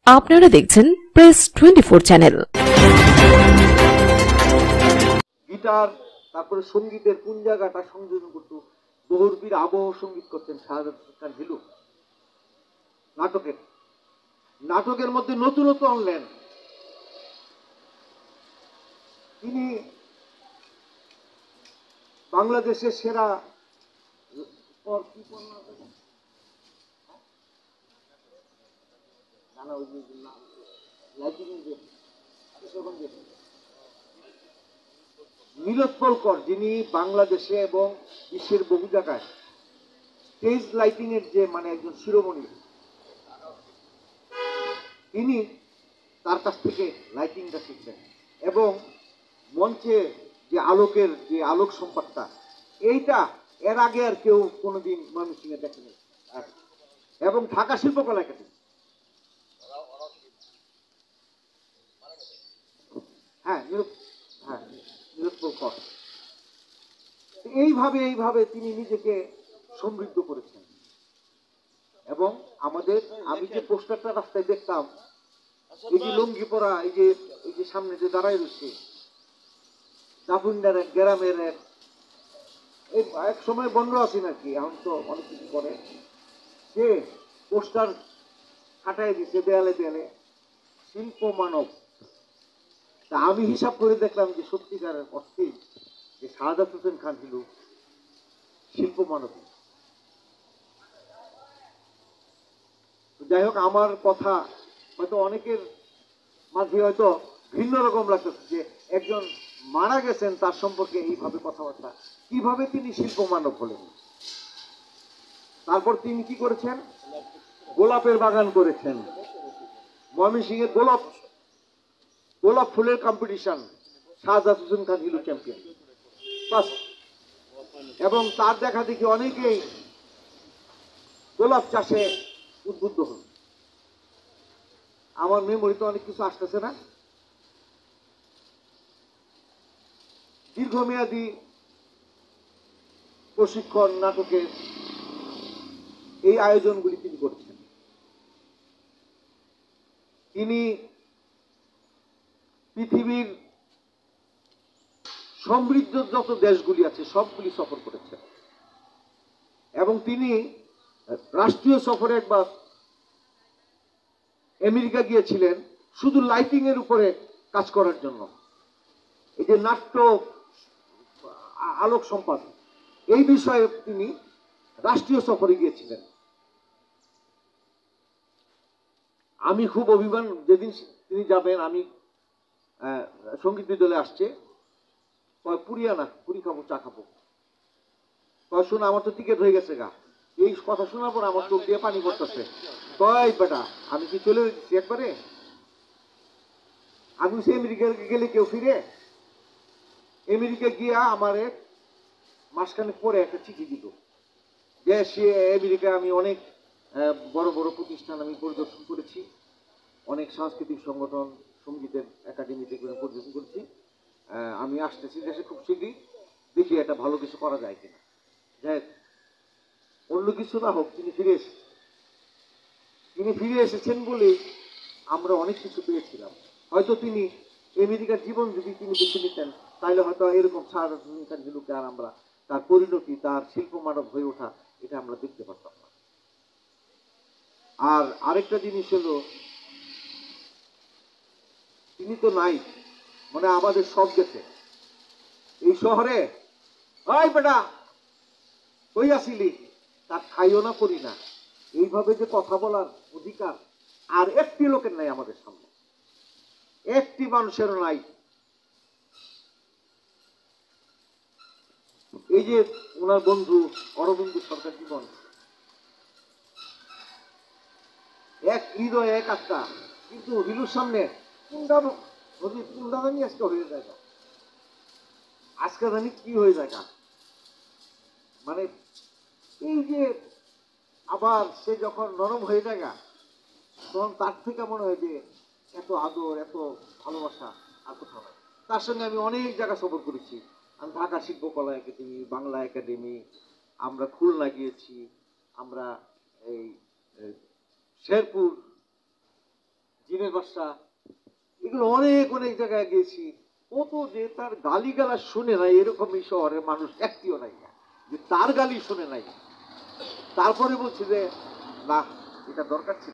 আপনারা দেখছেন press 24 channel. Guitar, তারপরে সঙ্গীতের কোন জায়গাটা সংযোজন করত, বহুরবীর আবহ সঙ্গীত করতেন শাহাদাত খান হিলু। নাটকের মধ্যে নতুনত্ব আনলেন তিনি। বাংলাদেশের সেরা নীলোৎপলকর, যিনি বাংলাদেশে এবং বিশ্বের বহু জায়গায় স্টেজ লাইটিং এর যে একজন শিরোমণি, তিনি তার কাছ থেকে লাইটিংটা শিখলেন এবং মঞ্চে যে আলোকের যে আলোক সম্পদটা, এইটা এর আগে আর কেউ কোনোদিন ময়মনসিংহে দেখেনি। এবং ঢাকা শিল্পকলা একাডেমি, হ্যাঁ নীলোৎপলকর, এইভাবে তিনি নিজেকে সমৃদ্ধ করেছেন। এবং আমি যে পোস্টারটা রাস্তায় দেখতাম, এই যে লুঙ্গি পরা, এই যে সামনে যে দাঁড়ায় রয়েছে, জাফুন্ডার গ্রামের এক সময় বন্ধ আছি নাকি, এখন তো অনেক কিছু করে, সে পোস্টার খাটাই দিচ্ছে দেয়ালে দেয়ালে, শিল্প মানব। তা আমি হিসাব করে দেখলাম যে সত্যিকারের অর্থেই যে শাহাদাত হোসেন খান হিলু শিল্প মানব। যাই হোক, আমার কথা হয়তো অনেকের মাঝে হয়তো ভিন্ন রকম লাগতেছে যে একজন মারা গেছেন, তার সম্পর্কে এইভাবে কথাবার্তা, কিভাবে তিনি শিল্প মানব হলেন। তারপর তিনি কি করেছেন, গোলাপের বাগান করেছেন, ময়মনসিংহের গোলাপ ফুলের competition, Shahadat Hossain Khan হিলু champion first. এবং তার দেখা দেখি অনেকেই গোলাপ চাষে উদ্বুদ্ধ হল। আমার মেমোরিতে অনেক কিছু আসতেছে না। দীর্ঘমেয়াদী প্রশিক্ষণ নাটকের এই আয়োজনগুলি তিনি করেছেন। তিনি পৃথিবীর সমৃদ্ধ যত দেশগুলি আছে সবগুলি সফর করেছেন এবং তিনি রাষ্ট্রীয় সফরে একবার আমেরিকা গিয়েছিলেন শুধু লাইটিং এর উপরে কাজ করার জন্য। এই যে নাট্য আলোক সম্পদ, এই বিষয়ে তিনি রাষ্ট্রীয় সফরে গিয়েছিলেন। আমি খুব অভিমান, যেদিন তিনি যাবেন, আমি সঙ্গীত বিদ্যালয়ে আসছে, পুরি খাবো, চা খাবো, শোনা আমার তো টিকিট হয়ে গেছে গা। এই কথা শোনার পর আমার চোখ দিয়ে পানি পড়তেছে। কয় বেটা, আমি কি চলে যেতেছি একবারে? আমি সে আমেরিকা গেলে কেউ ফিরে? আমেরিকা গিয়া আমার মাসখানেক পরে একটা চিঠি দিল যে সে আমেরিকায় আমি অনেক বড় বড় প্রতিষ্ঠান আমি পরিদর্শন করেছি, অনেক সাংস্কৃতিক সংগঠন, সঙ্গীতের একাডেমিতে পরিদর্শন করেছি, আমি আসতেছি দেশে খুব শীঘ্রই, দেখি একটা ভালো কিছু করা যায় কিনা। যাই অন্য কিছু না হোক, তিনি ফিরে এসেছেন বলে আমরা অনেক কিছু পেয়েছিলাম। হয়তো তিনি আমেরিকার জীবন যদি তিনি বেছে নিতেন, তাহলে হয়তো এরকম শাহাদাত হোসেন খান হিলুকে আর আমরা তার পরিণতি, তার শিল্প মানব হয়ে ওঠা, এটা আমরা দেখতে পারতাম না। আর আরেকটা জিনিস হলো, তিনি তো নাই, আমাদের সব গেছে এই শহরে। ওই বেটা কই আসিলি, তার খাইও না করি না, এইভাবে যে কথা বলার অধিকার আর একটি লোকের নাই আমাদের সামনে, একটি মানুষেরও নাই। এই যে ওনার বন্ধু অরবিন্দ সরকার জীবন, এক হৃদয় এক আত্মা, কিন্তু হিলুর সামনে পুন্ডাদানি আজকে হয়ে যায়, আজকে জানি কি হয়ে যায়। এই যে আবার সে যখন নরম হয়ে যায়, তখন তার থেকে মনে হয় যে এত আদর, এত ভালোবাসা আর কোথাও নাই। তার সঙ্গে আমি অনেক জায়গা সফর করেছি। আমি ঢাকা শিল্পকলা একাডেমি, বাংলা একাডেমি, আমরা খুলনা গিয়েছি, আমরা এই শেরপুর নাজিমের বাসা, এগুলো অনেক অনেক জায়গায় গেছি। কত যে তার গালিগালা শুনে নাই এরকম এই শহরের মানুষ একটিও নাই, যে তার গালি শুনে নাই। তারপরে বলছি যে না, এটা দরকার ছিল।